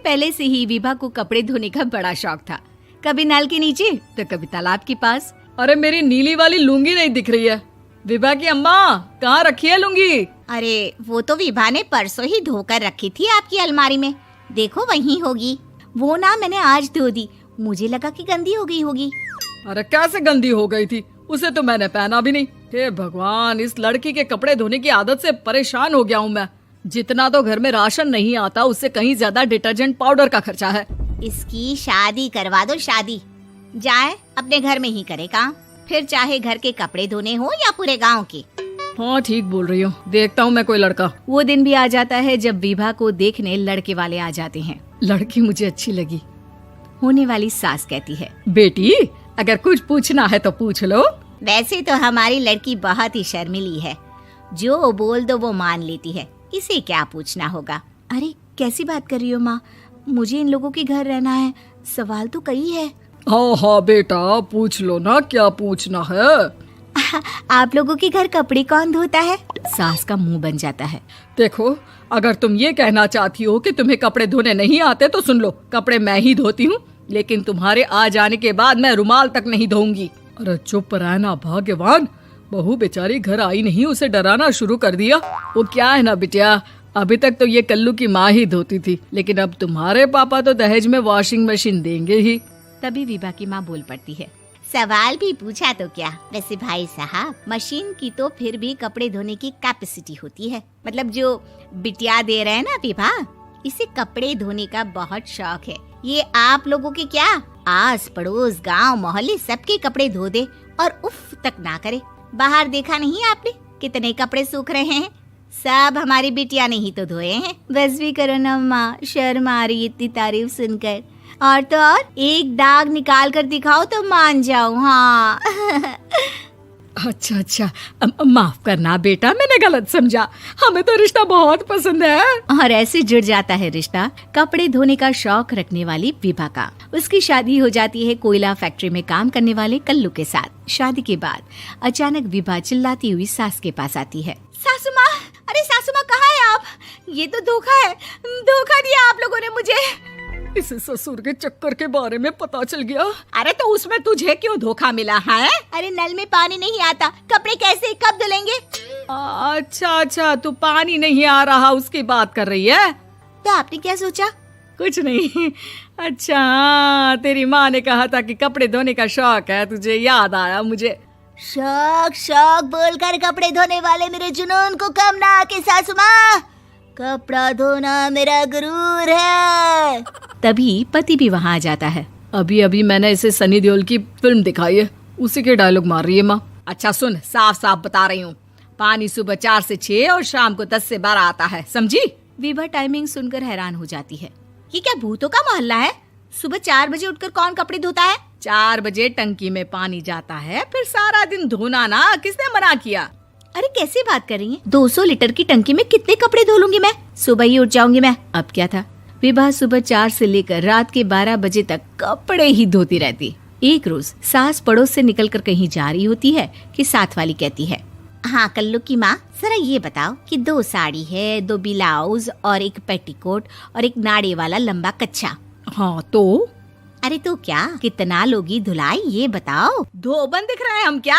पहले से ही विभा को कपड़े धोने का बड़ा शौक था। कभी नल के नीचे तो कभी तालाब के पास। अरे मेरी नीली वाली लुंगी नहीं दिख रही है। विभा की अम्मा, कहाँ रखी है लुंगी? अरे वो तो विभा ने परसों ही धोकर रखी थी आपकी अलमारी में, देखो वहीं होगी। वो ना मैंने आज धो दी, मुझे लगा कि गंदी हो गई होगी। अरे कैसे गंदी हो गई थी? उसे तो मैंने पहना भी नहीं। हे भगवान, इस लड़की के कपड़े धोने की आदत से परेशान हो गया हूँ मैं। जितना तो घर में राशन नहीं आता, उससे कहीं ज्यादा डिटर्जेंट पाउडर का खर्चा है। इसकी शादी करवा दो, शादी। जाए अपने घर में ही करे काम, फिर चाहे घर के कपड़े धोने हो या पूरे गांव के। हाँ ठीक बोल रही हो, देखता हूँ मैं कोई लड़का। वो दिन भी आ जाता है जब विभा को देखने लड़के वाले आ जाते हैं। लड़की मुझे अच्छी लगी। होने वाली सास कहती है, बेटी अगर कुछ पूछना है तो पूछ लो। वैसे तो हमारी लड़की बहुत ही शर्मीली है, जो बोल दो वो मान लेती है, इसे क्या पूछना होगा। अरे कैसी बात कर रही हो माँ, मुझे इन लोगों के घर रहना है, सवाल तो कई है। हाँ हाँ बेटा, पूछ लो ना, क्या पूछना है। आप लोगों के घर कपड़े कौन धोता है? सास का मुंह बन जाता है। देखो, अगर तुम ये कहना चाहती हो कि तुम्हें कपड़े धोने नहीं आते तो सुन लो, कपड़े मैं ही धोती हूँ, लेकिन तुम्हारे आ जाने के बाद मैं रुमाल तक नहीं धोऊंगी। अरे चुप रहना भाग्यवान, बहू बेचारी घर आई नहीं, उसे डराना शुरू कर दिया। वो क्या है ना बिटिया, अभी तक तो ये कल्लू की माँ ही धोती थी, लेकिन अब तुम्हारे पापा तो दहेज में वॉशिंग मशीन देंगे ही। तभी विभा की माँ बोल पड़ती है, सवाल भी पूछा तो क्या। वैसे भाई साहब, मशीन की तो फिर भी कपड़े धोने की कैपेसिटी होती है। मतलब जो बिटिया दे रहे हैं ना विभा, इसे कपड़े धोने का बहुत शौक है। ये आप लोगों के क्या, आस पड़ोस गांव मोहल्ले सबके कपड़े धो दे और उफ तक ना करे। बाहर देखा नहीं आपने कितने कपड़े सूख रहे हैं? सब हमारी बिटिया ने ही तो धोए हैं। बस भी करो ना माँ, शर्म आ रही इतनी तारीफ सुनकर। और तो और एक दाग निकाल कर दिखाओ तो मान जाऊं। हाँ अच्छा अच्छा, माफ करना बेटा, मैंने गलत समझा। हमें तो रिश्ता बहुत पसंद है। और ऐसे जुड़ जाता है रिश्ता कपड़े धोने का शौक रखने वाली विभा का। उसकी शादी हो जाती है कोयला फैक्ट्री में काम करने वाले कल्लू के साथ। शादी के बाद अचानक विभा चिल्लाती हुई सास के पास आती है। सासू माँ, अरे सासू माँ कहाँ है आप? ये तो धोखा है, धोखा दिया आप लोगों ने मुझे। इसे ससुर के चक्कर के बारे में पता चल गया। अरे तो उसमें तुझे क्यों धोखा मिला है? अरे नल में पानी नहीं आता, कपड़े कैसे कब धुलेंगे? अच्छा अच्छा, तू पानी नहीं आ रहा उसकी बात कर रही है। तो आपने क्या सोचा? कुछ नहीं। अच्छा, तेरी माँ ने कहा था कि कपड़े धोने का शौक है तुझे, याद आया मुझे। शौक शौक बोलकर कपड़े धोने वाले मेरे जुनून को कम ना आके सासू माँ, कपड़ा धोना मेरा गुरूर है। तभी पति भी वहाँ आ जाता है। अभी अभी मैंने इसे सनी देओल की फिल्म दिखाई है, उसी के डायलॉग मार रही है माँ। अच्छा सुन, साफ साफ बता रही हूँ, पानी सुबह 4 से 6 और शाम को 10 से 12 आता है, समझी? विभा टाइमिंग सुनकर हैरान हो जाती है। ये क्या भूतों का मोहल्ला है? सुबह 4 बजे उठकर कौन कपड़े धोता है? 4 बजे टंकी में पानी जाता है, फिर सारा दिन धोना ना, किसने मना किया? अरे कैसी बात कर रही हैं? 200 लीटर की टंकी में कितने कपड़े धो लूंगी मैं? सुबह ही उठ जाऊंगी मैं। अब क्या था, विभा सुबह 4 से लेकर रात के 12 बजे तक कपड़े ही धोती रहती। एक रोज सास पड़ोस से निकलकर कहीं जा रही होती है कि साथ वाली कहती है, हाँ कल्लू की माँ, जरा ये बताओ कि 2 साड़ी है, 2 ब्लाउज और एक पेटीकोट और एक नाड़े वाला लंबा कच्छा। हाँ तो? अरे तो क्या, कितना लोगी धुलाई ये बताओ। धोबन दिख रहे हैं हम क्या?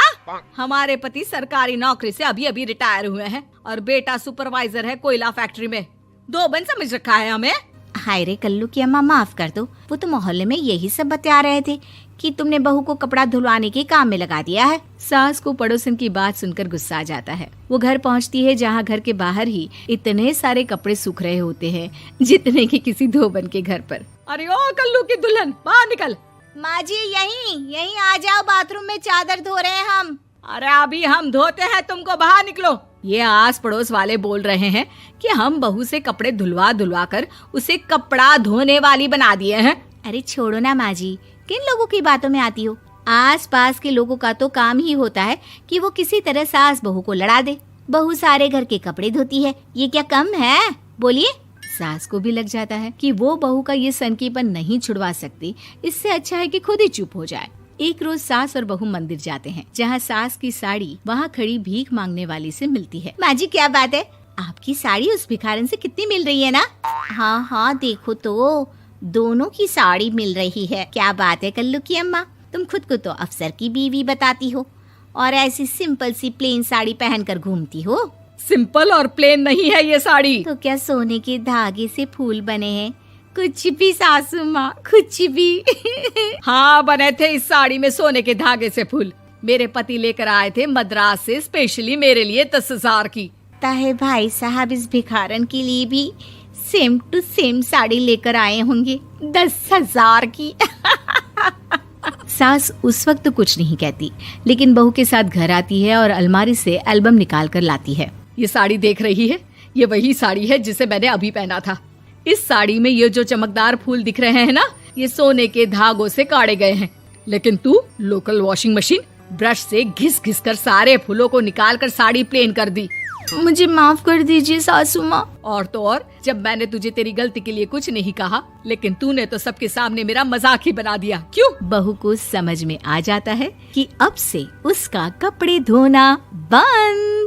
हमारे पति सरकारी नौकरी से अभी अभी रिटायर हुए हैं और बेटा सुपरवाइजर है कोयला फैक्ट्री में। धोबन समझ रखा है हमें। हाय रे कल्लू की अम्मा, माफ कर दो, वो तो मोहल्ले में यही सब बता रहे थे कि तुमने बहू को कपड़ा धुलवाने के काम में लगा दिया है। सास को पड़ोसन की बात सुनकर गुस्सा आ जाता है। वो घर पहुंचती है जहां घर के बाहर ही इतने सारे कपड़े सूख रहे होते हैं जितने कि किसी धोबन के घर पर। अरे ओ कल्लू की दुल्हन, बाहर निकल। माँ जी यहीं आ जाओ, बाथरूम में चादर धो रहे हैं हम। अरे अभी हम धोते हैं, तुमको बाहर निकलो। ये आस पड़ोस वाले बोल रहे हैं कि हम बहू से कपड़े धुलवा धुलवा कर उसे कपड़ा धोने वाली बना दिए हैं। अरे छोड़ो ना माँ जी, किन लोगों की बातों में आती हो? आस पास के लोगों का तो काम ही होता है कि वो किसी तरह सास बहू को लड़ा दे। बहू सारे घर के कपड़े धोती है, ये क्या कम है? बोलिए। सास को भी लग जाता है कि वो बहू का ये सनकीपन नहीं छुड़वा सकती, इससे अच्छा है कि खुद ही चुप हो जाए। एक रोज सास और बहू मंदिर जाते हैं, जहाँ सास की साड़ी वहाँ खड़ी भीख मांगने वाली से मिलती है। माँ जी क्या बात है, आपकी साड़ी उस भिखारन से कितनी मिल रही है ना? हाँ हाँ देखो तो, दोनों की साड़ी मिल रही है। क्या बात है कल्लू की अम्मा, तुम खुद को तो अफसर की बीवी बताती हो और ऐसी सिंपल सी प्लेन साड़ी पहनकर घूमती हो। सिंपल और प्लेन नहीं है ये साड़ी। तो क्या सोने के धागे से फूल बने हैं? कुछ भी सासू माँ, कुछ भी। हाँ, बने थे इस साड़ी में सोने के धागे से फूल। मेरे पति लेकर आए थे मद्रास से स्पेशली मेरे लिए 10,000 की। ताहे भाई साहब इस भिखारन के लिए भी सेम टू सेम साड़ी लेकर आए होंगे 10,000 की। सास उस वक्त तो कुछ नहीं कहती, लेकिन बहू के साथ घर आती है और अलमारी से एल्बम निकाल कर लाती है। ये साड़ी देख रही है, ये वही साड़ी है जिसे मैंने अभी पहना था। इस साड़ी में ये जो चमकदार फूल दिख रहे हैं ना, ये सोने के धागों से काढ़े गए हैं। लेकिन तू लोकल वॉशिंग मशीन ब्रश से घिस घिस कर सारे फूलों को निकाल कर साड़ी प्लेन कर दी। मुझे माफ कर दीजिए सासू माँ। और तो और, जब मैंने तुझे तेरी गलती के लिए कुछ नहीं कहा, लेकिन तूने तो सबके सामने मेरा मजाक ही बना दिया। क्यों? बहू को समझ में आ जाता है कि अब से उसका कपड़े धोना बंद।